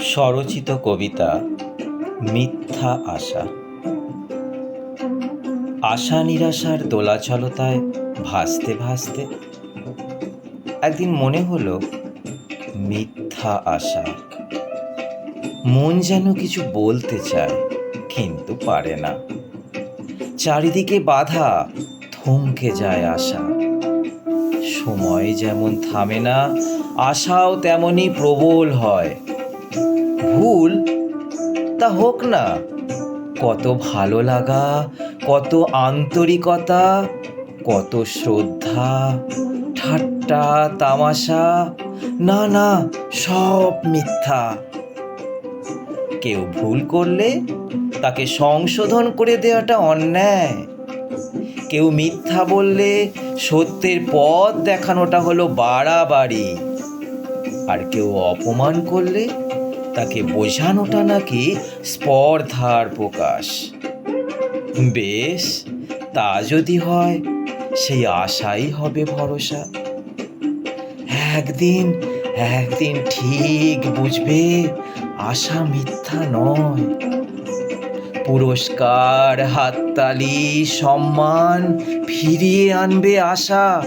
স্বরচিত কবিতা মিথ্যা আশা। আশা নিরাশার দোলাচলতায় ভাসতে ভাসতে একদিন মনে হলো মিথ্যা আশা। মন যেন কিছু বলতে চায় কিন্তু পারে না। চারিদিকে বাধা, থমকে যায় আশা। সময় যেমন থামে না, আশাও তেমনি প্রবল হয়। ভুল তা হোক না, কত ভালো লাগা, কত আন্তরিকতা, কত শ্রদ্ধা, ঠাট্টা তামাশা, না না সব মিথ্যা। কেউ ভুল করলে তাকে সংশোধন করে দেওয়াটা অন্যায়। কেউ মিথ্যা বললে সত্যের পথ দেখানোটা হলো বাড়াবাড়ি। আর কেউ অপমান করলে তাকে বোঝানোটা নাকি স্পর্ধার প্রকাশ। বেশ, তা যদি হয় সেই আশাই হবে ভরসা। একদিন একদিন ঠিক বুঝবে আশা মিথ্যা নয়। পুরস্কার, হাততালি, সম্মান ফিরিয়ে আনবে আশা।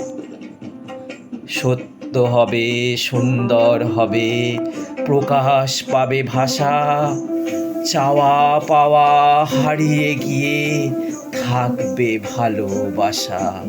সত্য হবে, সুন্দর হবে, প্রকাশ পাবে ভাষা। চাওয়া পাওয়া হারিয়ে গিয়ে থাকবে ভালোবাসা।